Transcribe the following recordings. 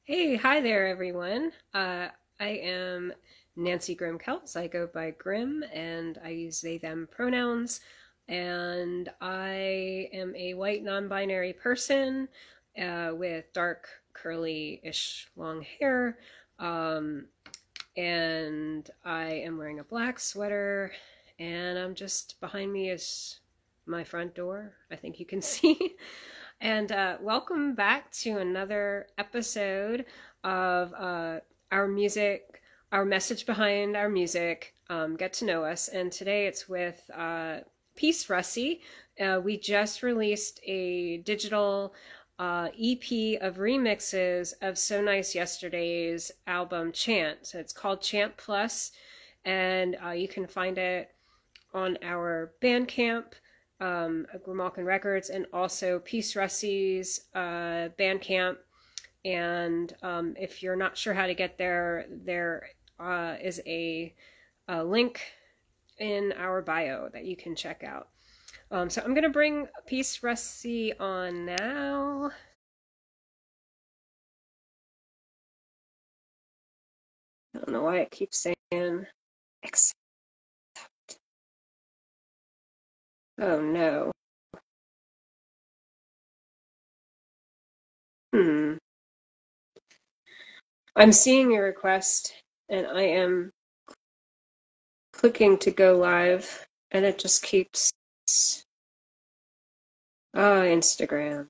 Hey, hi there, everyone. I am Nancy Grimm Kelps. I go by Grimm and I use they, them pronouns. And I am a white non binary person with dark, curly-ish long hair. Um, and I am wearing a black sweater. And I'm just behind me is my front door. I think you can see. And welcome back to another episode of our music, our message behind our music, Get to Know Us. And today it's with Peace Russie. We just released a digital EP of remixes of So Nice Yesterday's album Chant. So it's called Chant Plus, and you can find it on our Bandcamp, Grimalkin Records, and also Peace Russie's Bandcamp. And if you're not sure how to get there, there is a link in our bio that you can check out. So I'm going to bring Peace Russie on now. I don't know why it keeps saying accept. Oh no. Hmm. I'm seeing your request and I am clicking to go live and it just keeps Instagram.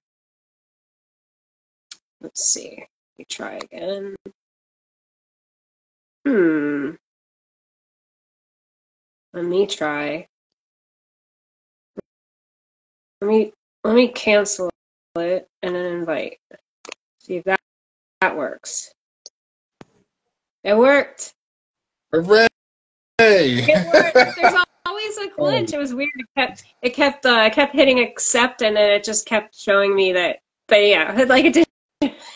Let's see. Let me try again. Let me try. Let me cancel it and then invite. See if that works. It worked. Hooray! It worked. There's always a glitch. It was weird. I kept hitting accept and then it just kept showing me that. But yeah, like it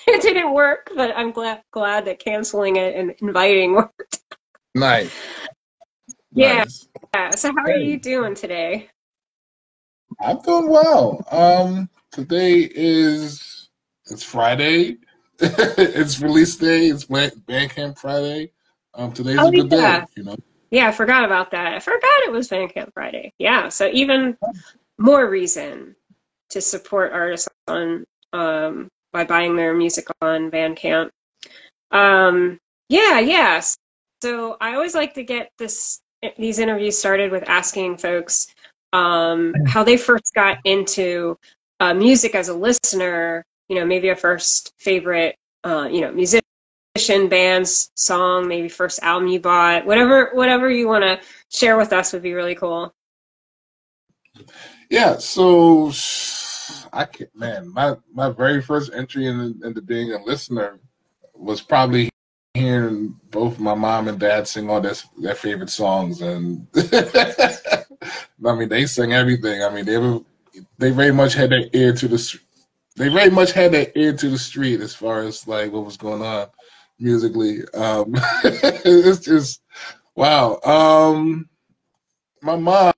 didn't work. But I'm glad that canceling it and inviting worked. Nice. Yeah. Nice. So how are Hey, you doing today? I'm doing well. Today it's Friday. It's release day. It's Bandcamp Friday. Today's Oh a good yeah. day, you know. Yeah, I forgot about that. I forgot it was Bandcamp Friday. Yeah, so even more reason to support artists on by buying their music on Bandcamp. Yeah. So I always like to get these interviews started with asking folks how they first got into music as a listener. You know, maybe a first favorite, musician, bands, song, maybe first album you bought, whatever you want to share with us would be really cool. Yeah. So I can man, my very first entry into being a listener was probably hearing both my mom and dad sing all their favorite songs, and I mean they sang everything. I mean they very much had their ear to the they very much had their ear to the street as far as like what was going on musically. It's just wow. My mom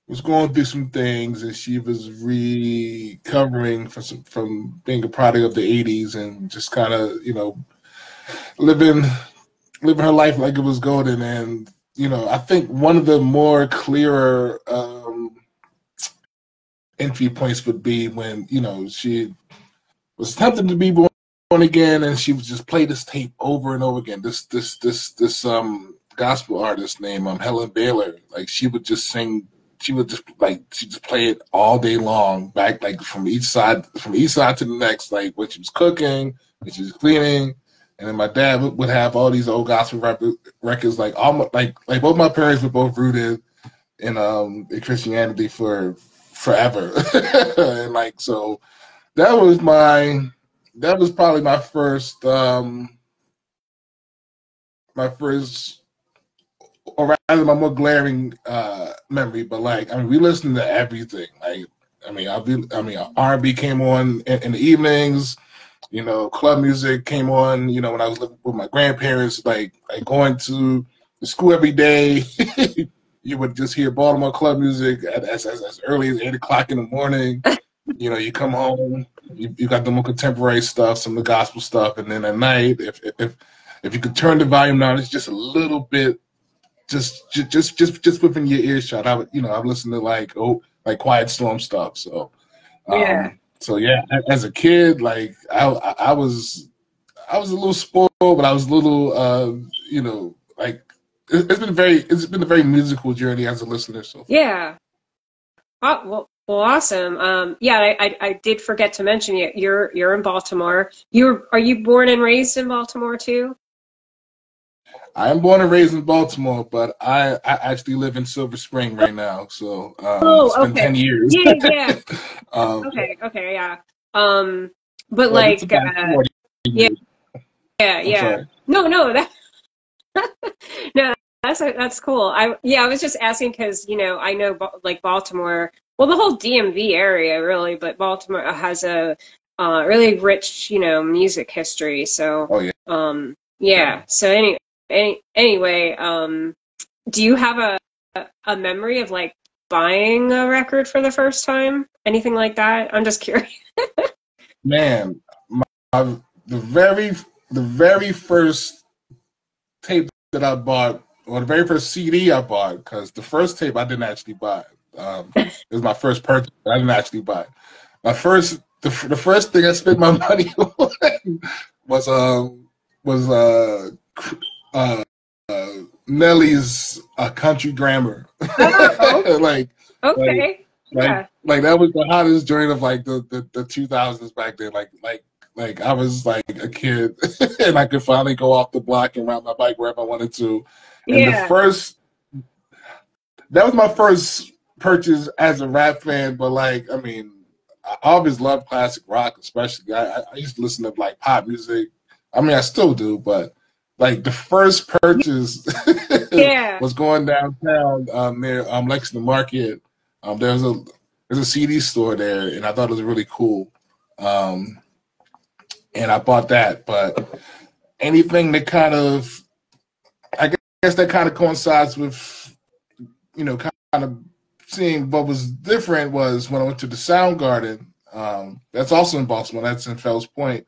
was going through some things, and she was recovering from being a product of the '80s, and just kind of living living her life like it was golden. And I think one of the more clearer entry points would be when she was attempting to be born again, and she would just play this tape over and over again. This gospel artist named Helen Baylor. Like she would just sing. She just play it all day long, back like from each side to the next, like when she was cooking, when she was cleaning. And then my dad would have all these old gospel records. Like like both my parents were both rooted in Christianity for forever, and like so that was probably my first, or rather my more glaring memory. But like, I mean, we listened to everything. Like, R&B came on in the evenings. Club music came on. When I was living with my grandparents, like going to the school every day. You would just hear Baltimore club music as early as 8 o'clock in the morning. You come home. you got the more contemporary stuff, some of the gospel stuff, and then at night, if you could turn the volume down, it's just a little bit, just within your earshot. I would, I would listen to like Quiet Storm stuff. So, Yeah. so yeah, as a kid, like I was a little spoiled, but I was a little, like it's been a very musical journey as a listener. So Yeah. Oh, well, awesome. Yeah, I did forget to mention you. You're in Baltimore. Are you born and raised in Baltimore too? I am born and raised in Baltimore, but I actually live in Silver Spring right now. So it's Oh, been okay. 10 years. Yeah, yeah. um, Okay, yeah. But but it's like, about 40 yeah, years. I'm yeah. sorry. No, no, that's cool. I was just asking because I know like Baltimore, well, the whole DMV area really, but Baltimore has a really rich music history. So Oh yeah. yeah. So anyway, do you have a memory of like buying a record for the first time? Anything like that? I'm just curious. Man, the very first tape that I bought, or the very first CD I bought, because the first tape I didn't actually buy. It was my first purchase, but I didn't actually buy. The first thing I spent my money on was uh, Nelly's Country Grammar. Oh, like like okay. Yeah. like that was the hottest joint of like the 2000s back then. Like I was like a kid and I could finally go off the block and ride my bike wherever I wanted to. And Yeah. that was my first purchase as a rap fan, but like, I mean, I always loved classic rock, especially. I used to listen to like pop music. I mean, I still do, but like the first purchase Yeah. was going downtown near Lexington Market. There's a CD store there, and I thought it was really cool. And I bought that. But anything that I guess that kind of coincides with, kind of seeing what was different was when I went to the Soundgarden. That's also in Baltimore. That's in Fells Point.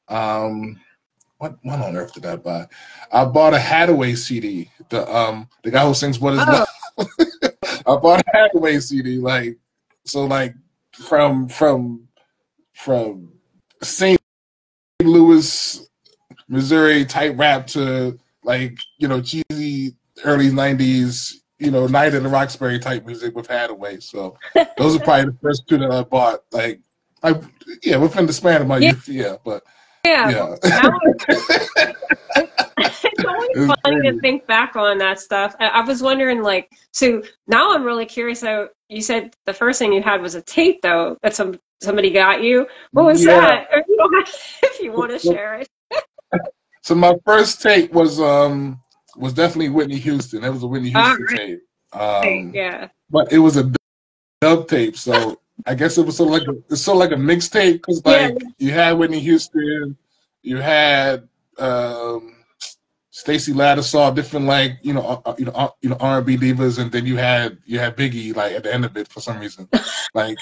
What on earth did I buy? I bought a Hathaway CD. The guy who sings "What Is Love." I bought a Hathaway CD. Like from St. Louis, Missouri type rap to like cheesy early '90s Night in the Roxbury type music with Hathaway. So those are probably the first two that I bought. Within the span of my youth. Yeah, but. Yeah. Yeah. It's always funny to think back on that stuff. I was wondering, like, so now I'm really curious. So you said the first thing you had was a tape, though, that somebody got you. What was that? Or you don't have, if you want to share it. So my first tape was definitely Whitney Houston. It was a Whitney Houston tape. Yeah. But it was a dub tape, so I guess it was sort of like a mixtape because you had Whitney Houston, you had Stacey Lattisaw, different R&B divas, and then you had Biggie like at the end of it for some reason, like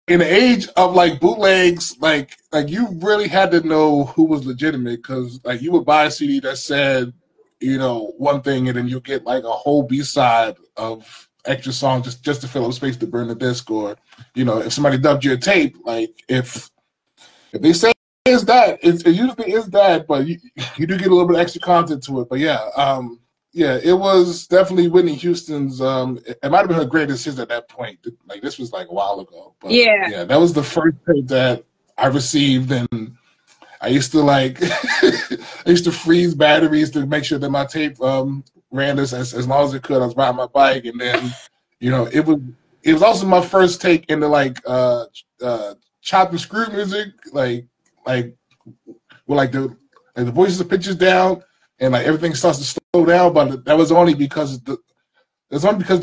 in the age of like bootlegs, like you really had to know who was legitimate because like you would buy a CD that said one thing and then you get like a whole B-side of extra songs just to fill up space to burn the disc, or if somebody dubbed you a tape, like if they say it's that, it usually is that, but you do get a little bit of extra content to it. But it was definitely Whitney Houston's. It might have been her greatest hits at that point. Like this was like a while ago, but yeah, that was the first tape that I received, and I used to freeze batteries to make sure that my tape ran as long as it could. I was riding my bike, and then it was also my first take into like chop and screw music, like with the voices of pitches down and like everything starts to slow down. But that was only because the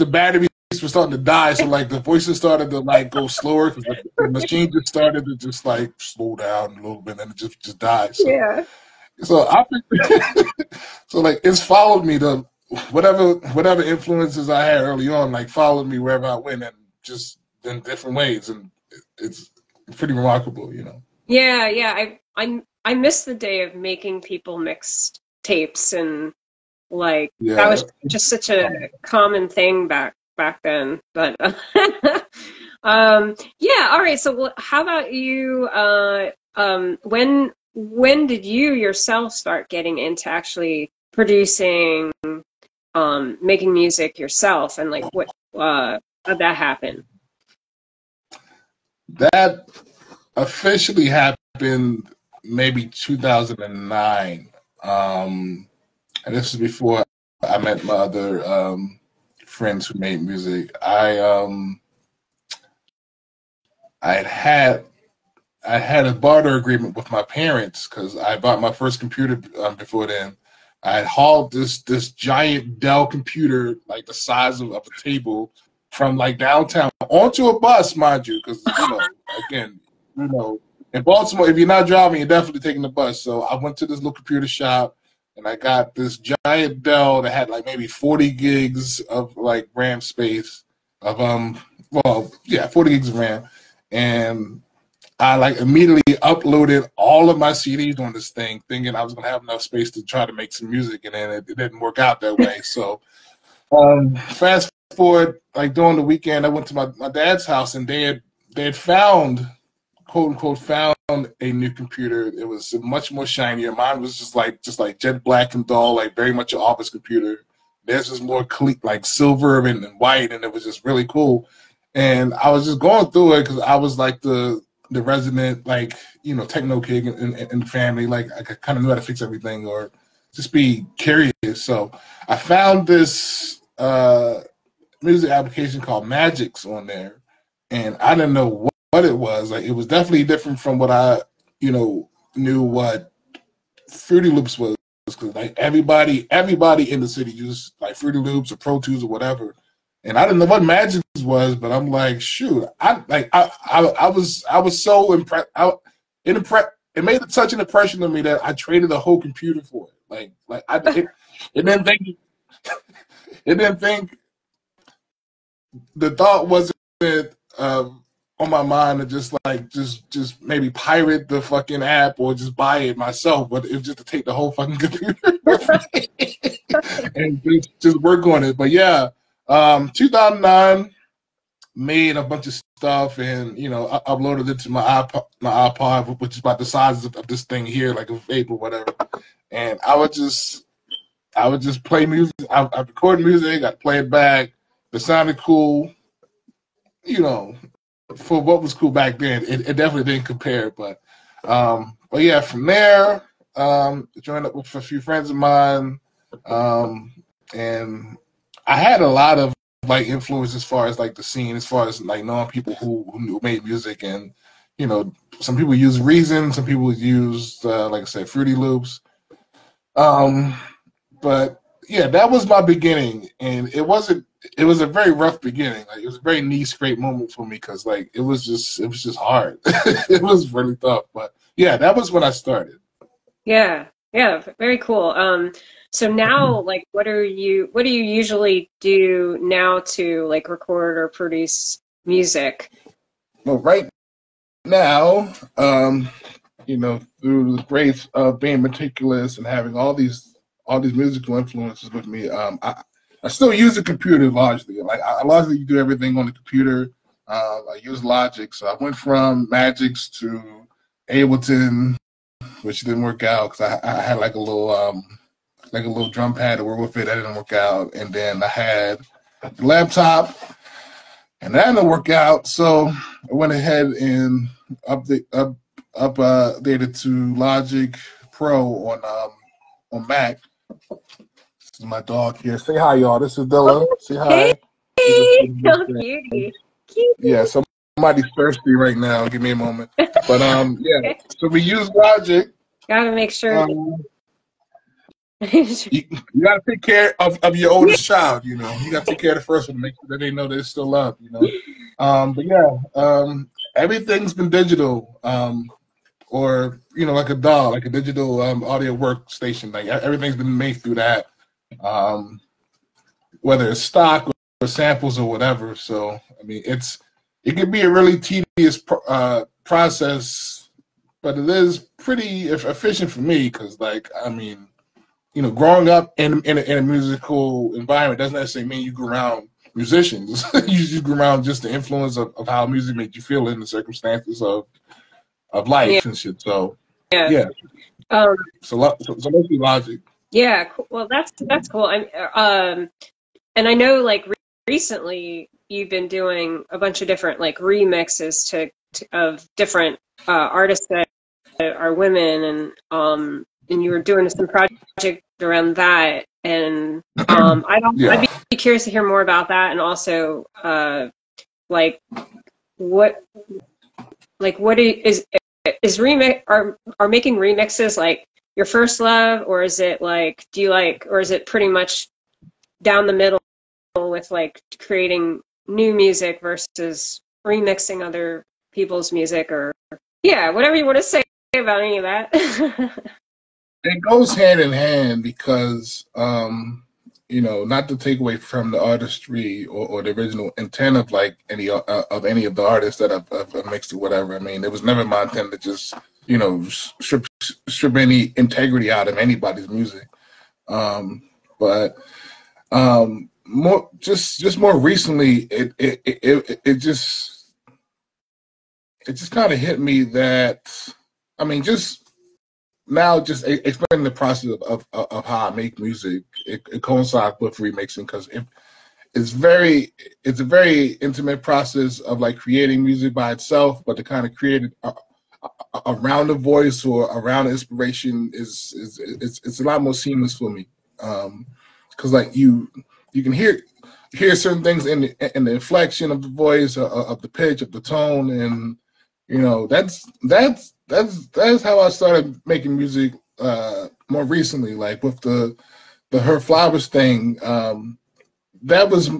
batteries were starting to die, so like the voices started to like go slower because the machine just started to just like slow down a little bit and it just died. So, yeah. So so like it's followed me to whatever influences I had early on, like followed me wherever I went and just in different ways, and pretty remarkable, you know. Yeah, yeah. I miss the day of making people mixed tapes, and like that Yeah. was just such a common thing back then. But yeah, all right. So how about you? When did you yourself start getting into actually producing, making music yourself, and like what how'd that happen? That officially happened maybe 2009. And this is before I met my other friends who made music. I had a barter agreement with my parents because I bought my first computer before then. I had hauled this giant Dell computer, like the size of a table, from like downtown onto a bus, mind you, because again, in Baltimore, if you're not driving, you're definitely taking the bus. So I went to this little computer shop, and I got this giant Dell that had like maybe 40 gigs of like RAM space of 40 gigs of RAM, and I like immediately uploaded all of my CDs on this thing, thinking I was gonna have enough space to try to make some music, and then it didn't work out that way. So fast forward, like during the weekend, I went to my dad's house, and they had found, quote unquote, found a new computer. It was much more shinier. Mine was just like jet black and dull, like very much an office computer. Theirs was more clean, like silver and white, and it was just really cool. And I was just going through it because I was like the resident, like, techno kid in the family. Like, I kind of knew how to fix everything or just be curious. So I found this music application called Magix on there, and I didn't know what it was. Like, it was definitely different from what I, knew what Fruity Loops was. Because like everybody in the city used like Fruity Loops or Pro Tools or whatever, and I didn't know what Magix was, but I'm like, shoot, I was so impressed. It made such an impression on me that I traded a whole computer for it. It didn't think it didn't think the thought wasn't on my mind to just maybe pirate the fucking app or just buy it myself, but it was just to take the whole fucking computer and just work on it. But yeah, 2009, made a bunch of stuff, and I uploaded it to my iPod, which is about the size of this thing here, like a vape or whatever. And I would just play music. I record music. I'd play it back. It sounded cool, for what was cool back then. It definitely didn't compare, but yeah, from there, joined up with a few friends of mine, and I had a lot of like influence as far as like the scene, as far as like knowing people who made music, and some people use Reason, some people use like I said, Fruity Loops, but yeah, that was my beginning, and it was a very rough beginning. Like, it was a very knee scrape moment for me because like it was just hard. It was really tough, but yeah, that was when I started. Yeah, yeah, very cool. So now, like, what do you usually do now to like record or produce music? Well, right now, through the grace of being meticulous and having all these musical influences with me, I still use the computer largely. Like, I largely do everything on the computer. I use Logic, so I went from Magix to Ableton, which didn't work out because I had like a little drum pad to work with it. That didn't work out, and then I had the laptop, and that didn't work out. So I went ahead and updated to Logic Pro on Mac. This is my dog here. Say hi, y'all. This is Dilla. Oh, Say hey, hi. how cutie. Cute. Yeah, somebody's thirsty right now. Give me a moment. But yeah. Okay. So we use Logic. Gotta make sure. You got to take care of your oldest child. You got to take care of the first one to make sure that they know they're still loved. But yeah, everything's been digital. Or like a DAW, like a digital audio workstation. Like, everything's been made through that, whether it's stock or samples or whatever. So I mean, it can be a really tedious process, but it is pretty efficient for me because, like, I mean, growing up in a musical environment doesn't necessarily mean you go around musicians. You just go around just the influence of how music made you feel in the circumstances of Yeah. life and shit. So Yeah. yeah, so mostly logic. Yeah. Cool. Well, that's cool. And I know like recently you've been doing a bunch of different like remixes of different artists that are women, and you were doing some project around that, and I'd Yeah. be curious to hear more about that, and also like what what is remix are making remixes like your first love, or is it like or is it pretty much down the middle with like creating new music versus remixing other people's music, or yeah, whatever you want to say about any of that. It goes hand in hand because, not to take away from the artistry or the original intent of like any of the artists that I've mixed or whatever. I mean, it was never my intent to just, strip any integrity out of anybody's music. But more recently, it just kind of hit me that, I mean, just now, just explaining the process of how I make music, it coincides with remixing because it's a very intimate process of like creating music by itself, but to kind of create it around a voice or around inspiration it's a lot more seamless for me. Because like you can hear certain things in the inflection of the voice, of the pitch, of the tone, and that's how I started making music more recently, like with the Her Flowers thing. That was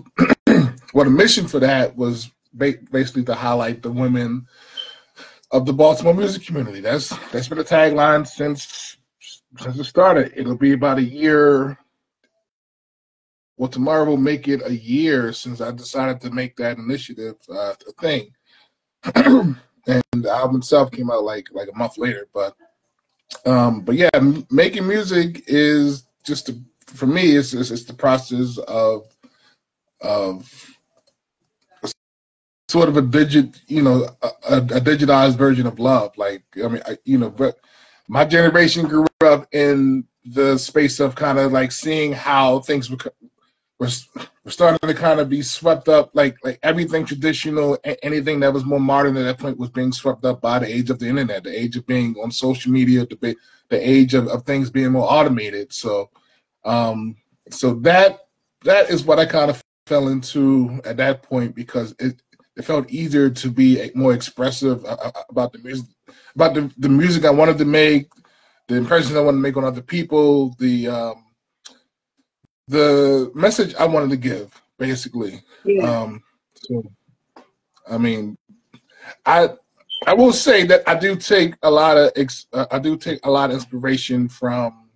well, the mission for that was basically to highlight the women of the Baltimore music community. That's been a tagline since it started. It'll be about a year. Well, tomorrow will make it a year since I decided to make that initiative a thing. And the album itself came out like a month later. But yeah, making music is just for me. It's the process of sort of a digitized version of love. Like, I mean, but my generation grew up in the space of kind of like seeing how things were starting to kind of be swept up, like everything traditional, anything that was more modern at that point was being swept up by the age of the internet, the age of being on social media, the age of things being more automated. So, so that is what I kind of fell into at that point because it felt easier to be more expressive about the music, about the music I wanted to make, the impressions I wanted to make on other people, the message I wanted to give, basically. Yeah. So, I mean, I will say that I do take a lot of inspiration from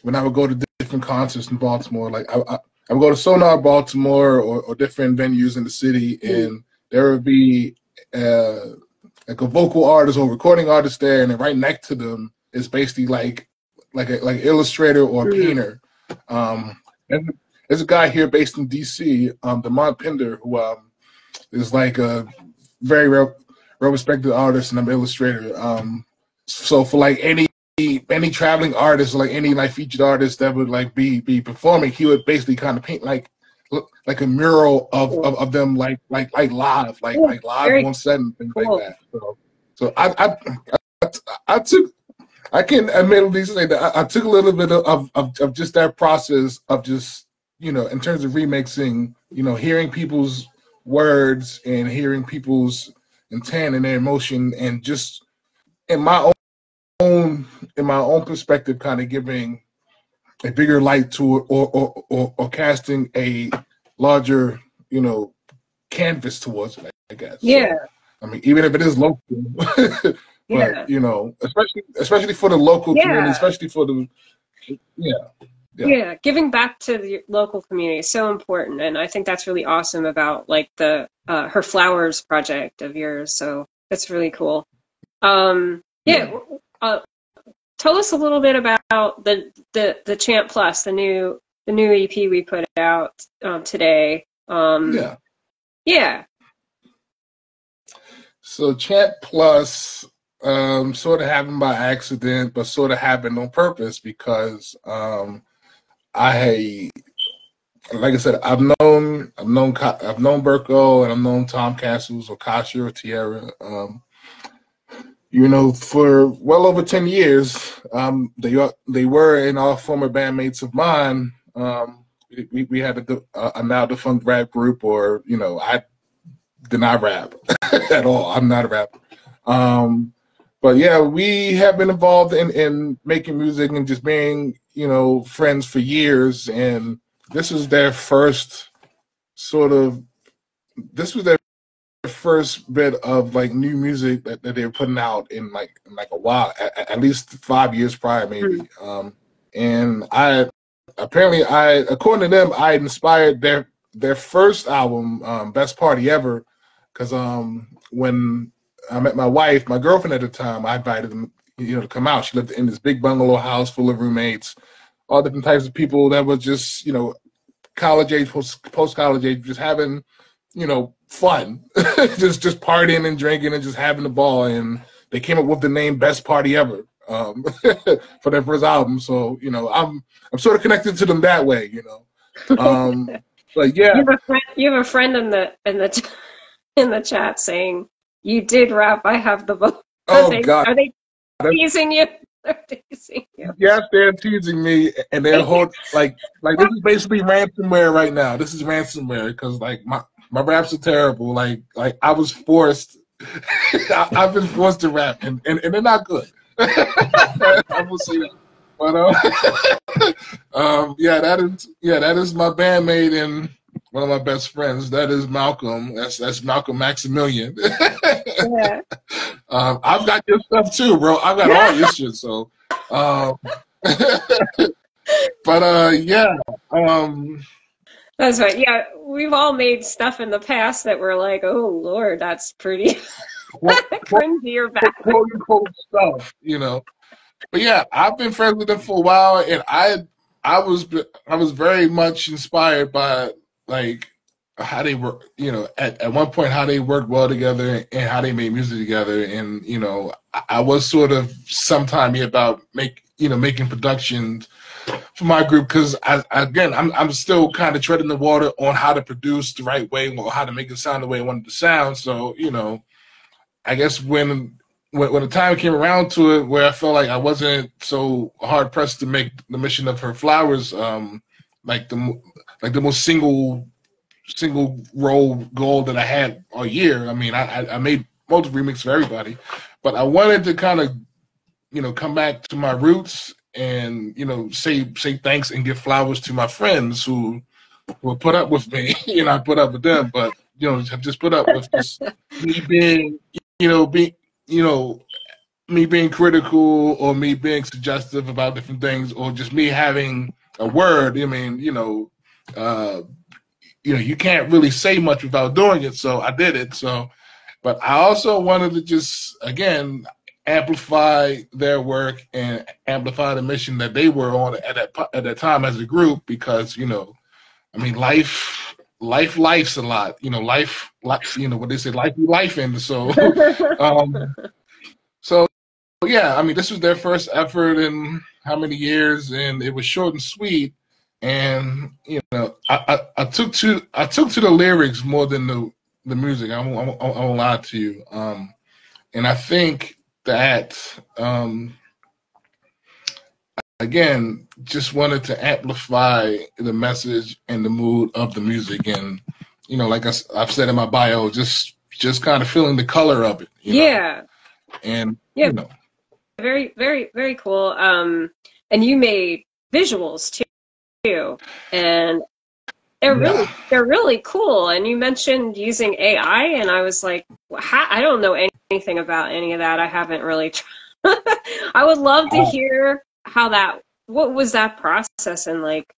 when I would go to different concerts in Baltimore. Like I would go to Sonar Baltimore or different venues in the city, and there would be like a vocal artist or recording artist there, and then right next to them is basically like an illustrator or a painter. And there's a guy here based in DC, Demont Pinder, who is like a very well respected artist and an illustrator. So for like any traveling artist, like any like featured artist that would like be performing, he would basically kind of paint like a mural of them like live, like live on set and things like that. So I took. I can admittedly say that I took a little bit of just that process of just, in terms of remixing, hearing people's words and hearing people's intent and their emotion, and just in my own perspective, kind of giving a bigger light to it or casting a larger, canvas towards it, I guess. Yeah. So, I mean, even if it is local, but especially for the local community, especially for the giving back to the local community is so important, and I think that's really awesome about like the Her Flowers project of yours. So that's really cool. Yeah. Tell us a little bit about the Chant Plus, the new EP we put out today. Yeah. Yeah. So Chant Plus sort of happened by accident, but sort of happened on purpose because I, like I said, I've known Burko, and I've known Tom Castles or Kasha or Tierra. For well over 10 years. They were in all former bandmates of mine. We had a now defunct rap group, or I did not rap at all. I'm not a rapper. But yeah, we have been involved in making music and just being, friends for years. And this was their first this was their first bit of like new music that they were putting out in like a while, at least 5 years prior, maybe. And according to them, I inspired their first album, Best Party Ever, because when I met my girlfriend at the time, I invited them, to come out. She lived in this big bungalow house full of roommates, all different types of people that were just, college age, post college age, just having, fun, just partying and drinking and just having the ball. And they came up with the name Best Party Ever for their first album. So, I'm sort of connected to them that way, But yeah, you have a friend in the chat saying you did rap. I have the vote. Oh God, are they teasing you? They're teasing you. Yes, they're teasing me, and they're like this is basically ransomware right now. This is ransomware because like my raps are terrible. Like I was forced. I've been forced to rap, and they're not good. I will say that. But that is my bandmate and one of my best friends. That is Malcolm. That's Malcolm Maximilian. Yeah. I've got your stuff too, bro. I've got all your shit. So, yeah. That's right. Yeah, we've all made stuff in the past that we're like, oh Lord, that's pretty cringy or bad. Quote unquote stuff, But yeah, I've been friends with them for a while, and I was very much inspired by like how they were, at one point how they worked well together and how they made music together. And I was sort of sometime about making productions for my group because I'm still kind of treading the water on how to produce the right way or how to make it sound the way I wanted to sound. So I guess when the time came around to it, where I felt like I wasn't so hard pressed to make the Mission of Her Flowers like the most single role goal that I had all year. I mean, I made multiple remixes for everybody, but I wanted to kind of come back to my roots and say thanks and give flowers to my friends who will put up with me. I put up with them, but have just put up with just me being me being critical or me being suggestive about different things or just me having a word. I mean, you can't really say much without doing it, so I did it. So, but I also wanted to just again amplify their work and amplify the mission that they were on at that time as a group, because I mean, life's a lot. Life, what they say, life in. So, so yeah, I mean, this was their first effort in how many years, and it was short and sweet. And I took to the lyrics more than the music. I won't lie to you. And I think that again, just wanted to amplify the message and the mood of the music, and like I've said in my bio, just kind of feeling the color of it. Yeah. And yeah. Very, very, very cool. And you made visuals too, and they're really cool. And you mentioned using AI, and I was like, I don't know anything about any of that. I haven't really tried. I would love to hear what was that process and like,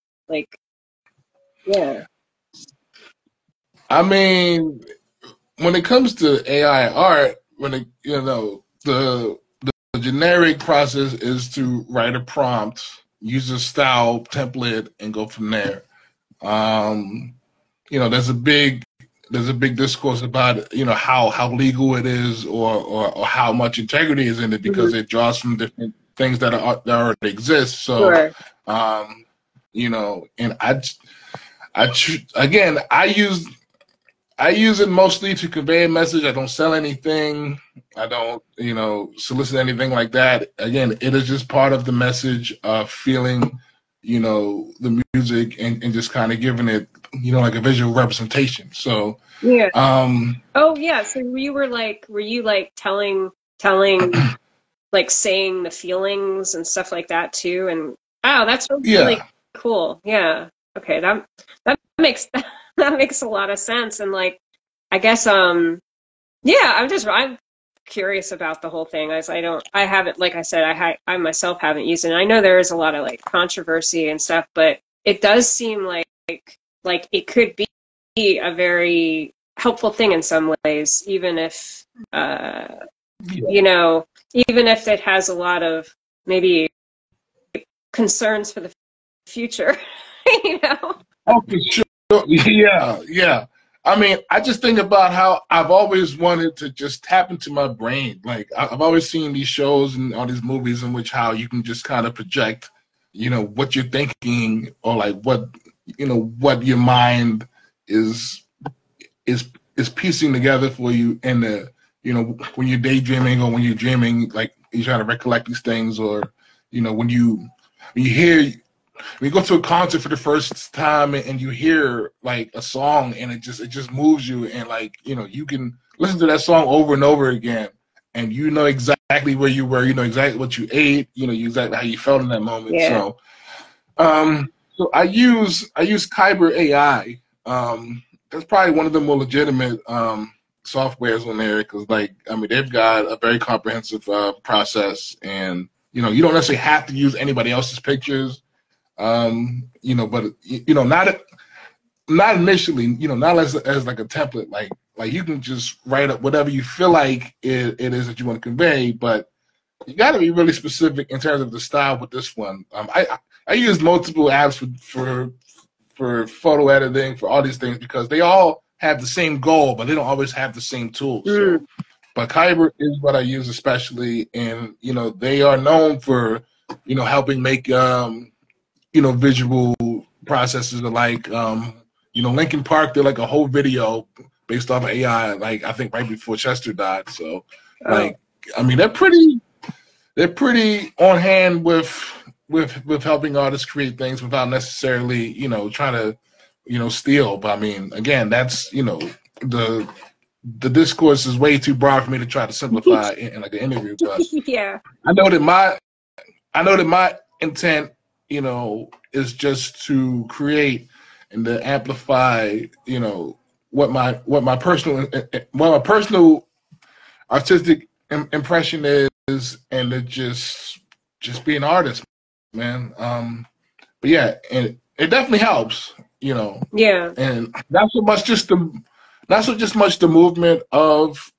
yeah. I mean, when it comes to AI art, when it, the generic process is to write a prompt, use a style template, and go from there. You know, there's a big discourse about, you know, how legal it is, or how much integrity is in it, because it draws from different things that already exist. So, Sure. you know, and again, I use it mostly to convey a message. I don't sell anything. I don't, you know, solicit anything like that. Again, it is just part of the message of feeling, you know, the music, and just kind of giving it, you know, like a visual representation. So yeah. Oh yeah. So were you like telling like saying the feelings and stuff like that too? And wow, that's really cool. Yeah. Okay. That makes that makes a lot of sense. And like, I guess yeah, I'm curious about the whole thing. As I haven't, like I said, I myself haven't used it. And I know there is a lot of like controversy and stuff, but it does seem like it could be a very helpful thing in some ways, even if you know, even if it has a lot of maybe concerns for the future, you know. Oh, for sure. Yeah, yeah. I mean, I just think about how I've always wanted to just tap into my brain. Like, I've always seen these shows and all these movies in which how you can just kind of project, you know, what you're thinking, or like what, you know, what your mind is piecing together for you in the, you know, when you're daydreaming, or when you're dreaming, like you're trying to recollect these things, or, you know, when you hear. When you go to a concert for the first time, and you hear like a song, and it just moves you, and like, you know, you can listen to that song over and over again, and you know exactly where you were, you know exactly what you ate, you know exactly how you felt in that moment. Yeah. So, so I use Kyber AI. That's probably one of the more legitimate softwares on there, because like, I mean, they've got a very comprehensive process, and you know, you don't necessarily have to use anybody else's pictures. You know, but you know, not initially, you know, not as like a template, like you can just write up whatever you feel like it is that you want to convey, but you got to be really specific in terms of the style with this one. I use multiple apps for photo editing, for all these things, because they all have the same goal, but they don't always have the same tools. So, but Kyber is what I use especially, and you know, they are known for, you know, helping make you know, visual processes are like, you know, Linkin Park did like a whole video based off of AI, like I think right before Chester died. So, like, I mean, they're pretty on hand with helping artists create things without necessarily, you know, trying to, you know, steal. But I mean, again, that's, you know, the discourse is way too broad for me to try to simplify in like an interview. But yeah, I know that my intent, you know, is just to create and to amplify, you know, what my personal artistic impression is, and to just be an artist, man. But yeah, and it definitely helps, you know. yeah, And not so much the movement of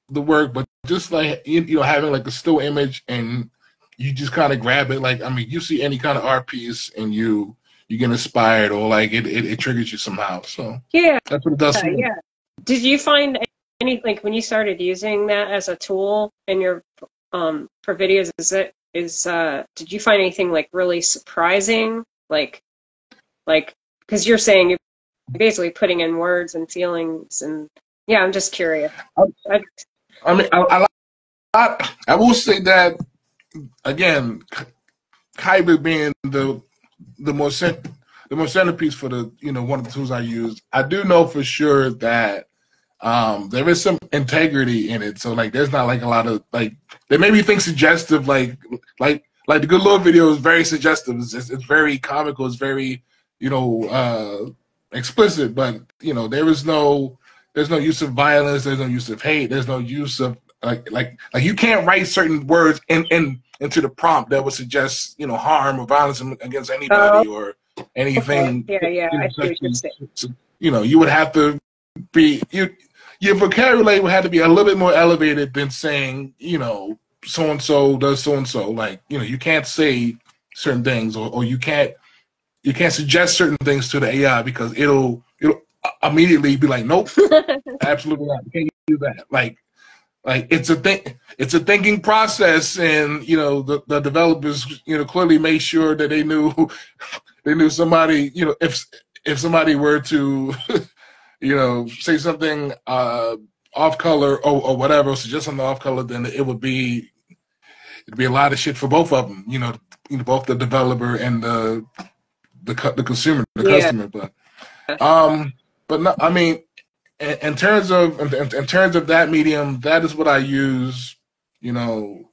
the work, but just like, you know, having like a still image, and you just kind of grab it. Like, I mean, you see any kind of art piece, and you get inspired, or like it triggers you somehow. So yeah, that's what it does for me. yeah. Did you find any, like when you started using that as a tool in your for videos, did you find anything like really surprising, like because you're saying you're basically putting in words and feelings, and yeah, I'm just curious. I mean, I will say that again, Kyber being the more centerpiece for the, you know, one of the tools I use, I do know for sure that there is some integrity in it. So like, there's not like a lot of like, they made me think suggestive, like the Good Lord video is very suggestive. It's very comical. It's very, you know, explicit, but you know, there's no use of violence. There's no use of hate. There's no use of like you can't write certain words into the prompt that would suggest, you know, harm or violence against anybody or anything. Yeah, You know, I see what you're saying. so, you know, you would have to be your vocabulary would have to be a little bit more elevated than saying, you know, so and so does so and so. Like, you know, you can't say certain things, or you can't suggest certain things to the AI because it'll immediately be like, nope, absolutely not. You can't do that. Like it's a thinking process, and you know the developers, you know, clearly made sure that they knew somebody, you know, if somebody were to you know, say something off color or whatever, suggest something off color, then it'd be a lot of shit for both of them. You know, both the developer and the consumer, the customer. But no, I mean, in terms of that medium, that is what I use. You know,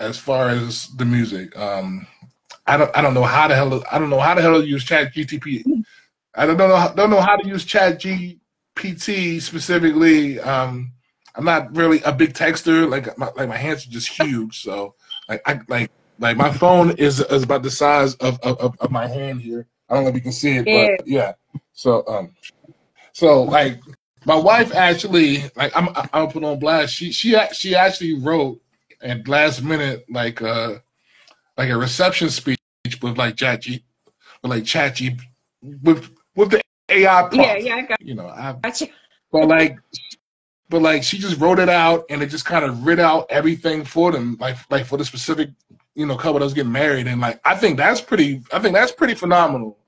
as far as the music, I don't know how the hell to use Chat GTP. I don't know how to use Chat GPT specifically. I'm not really a big texter. Like my hands are just huge. So like my phone is about the size of my hand here. I don't know if you can see it, but yeah. So like my wife actually, like I'm put on blast. She actually wrote at last minute like a reception speech with like with the AI prompt. Yeah, I got you know, you. but like she just wrote it out, and it just kind of read out everything for them, like for the specific, you know, couple that was getting married, and like I think that's pretty phenomenal.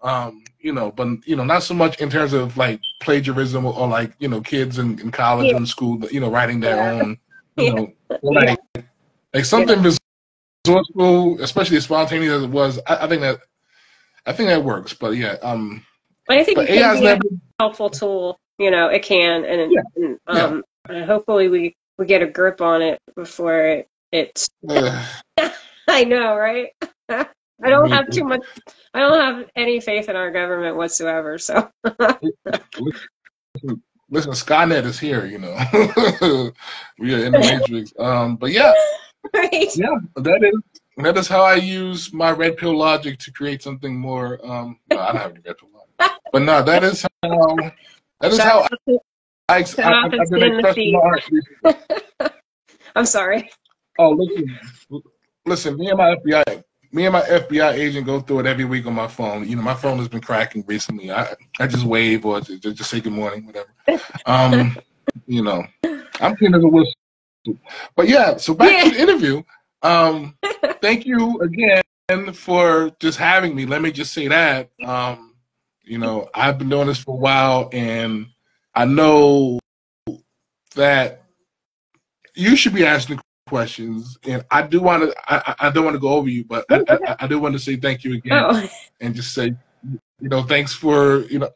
You know, but you know, not so much in terms of like plagiarism or like, you know, kids in college and school, you know, writing their own, you know, like something resourceful, especially as spontaneous as it was. I think that works. But yeah, I think but it can AI's be never a helpful tool. You know, it can, and hopefully we get a grip on it before it's. I know, right? I don't have too much. I don't have any faith in our government whatsoever. So. Listen, Skynet is here. You know, we are in the Matrix. But yeah, Right. yeah, that is how I use my red pill logic to create something more. No, I don't have any red pill logic, but no, that is how I've been expressing my art recently. I'm sorry. Oh, listen. Me and my FBI agent go through it every week on my phone. You know, my phone has been cracking recently. I just wave or just say good morning, whatever. You know, I'm keen as a whistle. But yeah, so back to the interview. Thank you again for just having me. Let me just say that. You know, I've been doing this for a while, and I know that you should be asking questions, and I do want to. I don't want to go over you, but I do want to say thank you again, and just say, you know, thanks for, you know,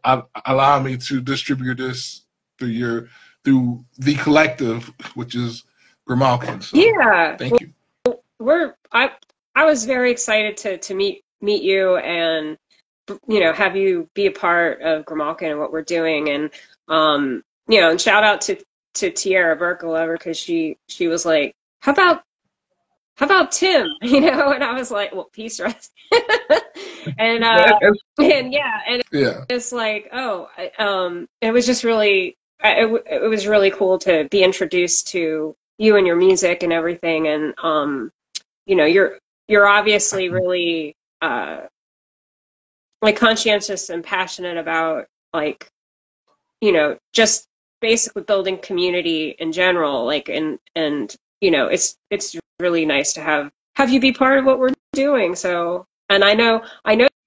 allowing me to distribute this through the collective, which is Grimalkin. So, yeah, thank you. I was very excited to meet you and, you know, have you be a part of Grimalkin and what we're doing, and you know, and shout out to Tiara Berkelever, because she was like, how about Tim, you know, and I was like, well, Peace Rissie. and it's like, it was just really it was really cool to be introduced to you and your music and everything, and you know, you're obviously really like conscientious and passionate about, like, you know, just basically building community in general, like, and you know, it's really nice to have you be part of what we're doing. So, and I know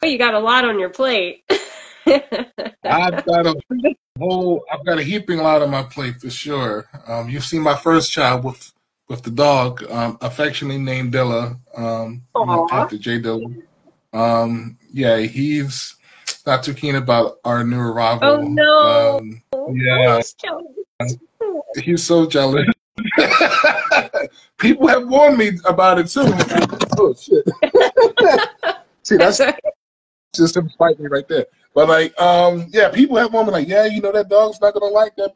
you got a lot on your plate. I've got a heaping lot on my plate for sure. You've seen my first child with the dog, affectionately named Dilla, you know, after Jay Dilla. Yeah, he's not too keen about our new arrival. Oh no! Yeah, he's so jealous. People have warned me about it too. Oh shit! See, that's just him fighting me right there. But like, yeah, people have warned me like, yeah, you know, that dog's not gonna like that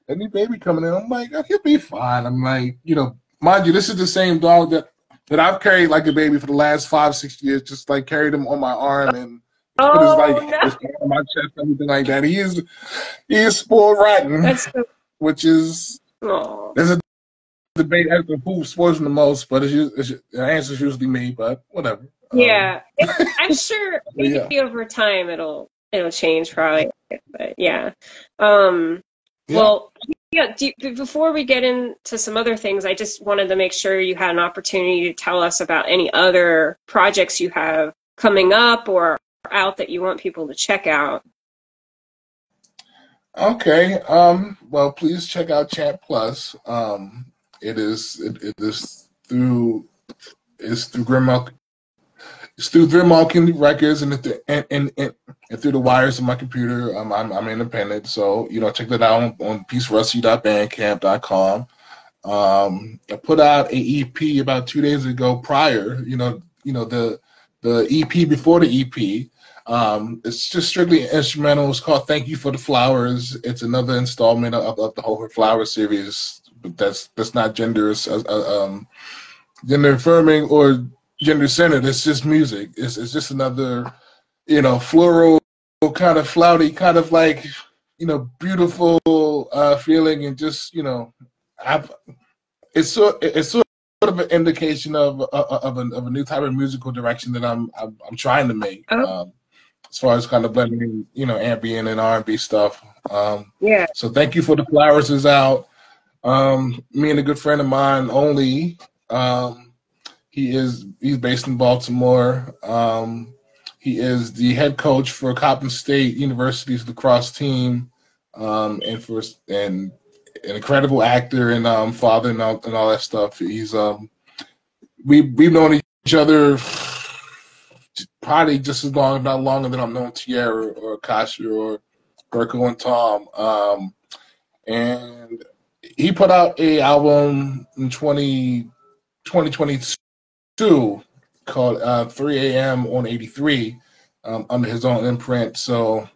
new baby coming in. I'm like, oh, he'll be fine. I'm like, you know, mind you, this is the same dog that I've carried like a baby for the last 5-6 years. Just like carried him on my arm and put his hand on my chest, everything like that. He is spoiled rotten. which is there's a debate as to who spoils the most, but the answer is usually me. But whatever. Yeah, I'm sure maybe over time it'll change probably. But yeah. Well, yeah. Before we get into some other things, I just wanted to make sure you had an opportunity to tell us about any other projects you have coming up or out that you want people to check out. Okay. Well, please check out Chant Plus. It is through Grimalkin. It's through Grimalkin Records and through the wires of my computer. I'm independent, so check that out on PeaceRussie.bandcamp.com. I put out a EP about 2 days ago. Prior, the EP before the EP. It's just strictly instrumental. It's called "Thank You for the Flowers." It's another installment of the whole Flower series. But that's not gender affirming or gender centered. It's just music. It's just another, floral kind of flouty, kind of like, beautiful feeling, and just, it's sort of an indication of a new type of musical direction that I'm trying to make. As far as kind of blending, ambient and R&B stuff. Yeah. So Thank You for the Flowers is out. Me and a good friend of mine, Only. He's based in Baltimore. He is the head coach for Coppin State University's lacrosse team, and an incredible actor and father and all that stuff. He's we've known each other probably just as long, if not longer, than I've known Tierra or Kasha or Berko and Tom. And he put out a album in 2022 called 3 a.m. on 83 under his own imprint. So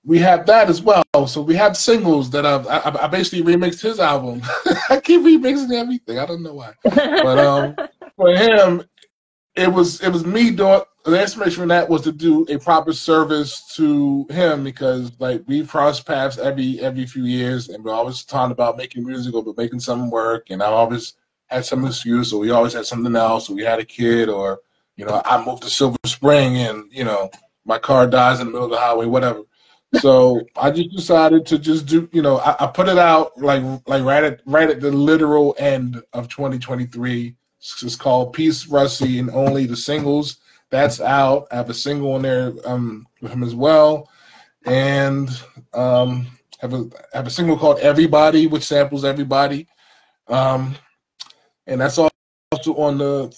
we have that as well. So we have singles that I basically remixed his album. I keep remixing everything. I don't know why. But for him, it was me doing the inspiration for that was to do a proper service to him, because like we cross paths every few years, and we're always talking about making music or making something work, and I always had some excuse, or we always had something else, or we had a kid, or I moved to Silver Spring and my car dies in the middle of the highway, whatever. So I just decided to just do, I put it out like right at the literal end of 2023. It's called Peace Russie, and only the singles. That's out. I have a single on there with him as well, and have a single called Everybody, which samples everybody, and that's also on the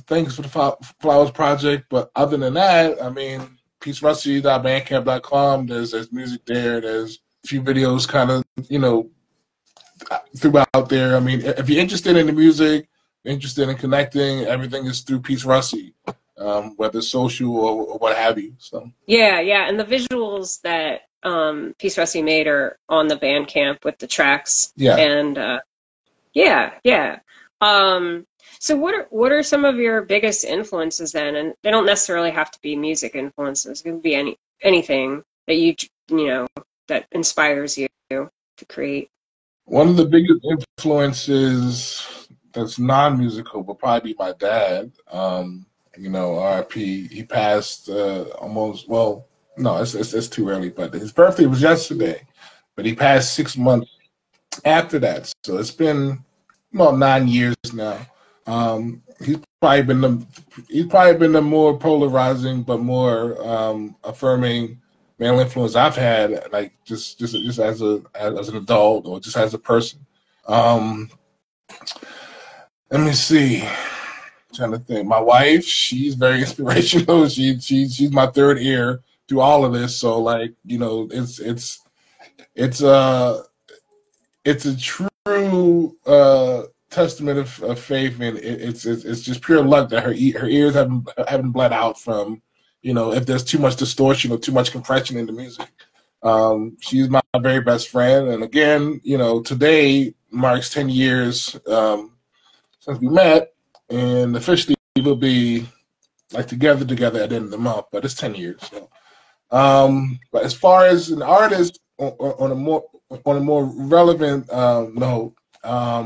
Thanks for the Flowers project. But other than that, I mean, PeaceRussie.bandcamp.com. There's music there. There's a few videos kind of throughout there. I mean, if you're interested in the music, interested in connecting, everything is through Peace Russie, whether social or what have you. So yeah, and the visuals that Peace Russie made are on the Bandcamp with the tracks. Yeah, and so what are some of your biggest influences then? And they don't necessarily have to be music influences. It can be anything that that inspires you to create. One of the biggest influences that's non-musical would probably be my dad. RIP. He passed almost. Well, no, it's too early. But his birthday was yesterday. But he passed 6 months after that. So it's been about 9 years now. He's probably been the more polarizing but more affirming male influence I've had, like just as an adult or just as a person. Let me see. I'm trying to think. My wife, she's very inspirational. She's my third ear through all of this. So like, it's a true testament of faith, and it's just pure luck that her ears haven't bled out from, if there's too much distortion or too much compression in the music. She's my very best friend, and again, today marks 10 years since we met, and officially we'll be like together at the end of the month, but it's 10 years. So. But as far as an artist on on a more relevant note, I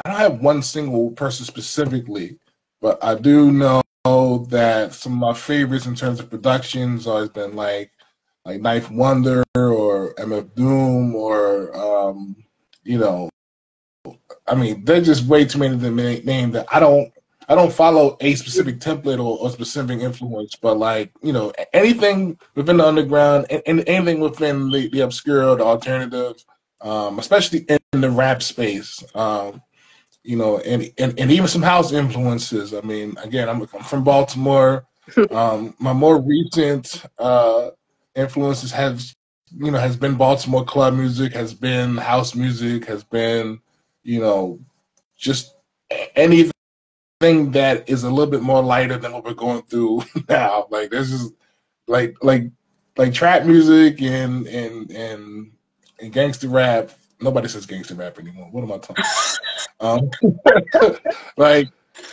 don't have one single person specifically, but I do know that some of my favorites in terms of productions always been like Knife Wonder or MF Doom or you know, I mean, there's just way too many to name that I don't follow a specific template or specific influence, but like, you know, anything within the underground and anything within the obscure, the alternative, especially in the rap space. You know, and even some house influences. I mean, again, I'm from Baltimore. My more recent influences has been Baltimore club music, has been house music, has been, you know, just anything that is a little bit more lighter than what we're going through now. Like there's just like trap music and gangster rap. Nobody says gangster rap anymore. What am I talking about? Like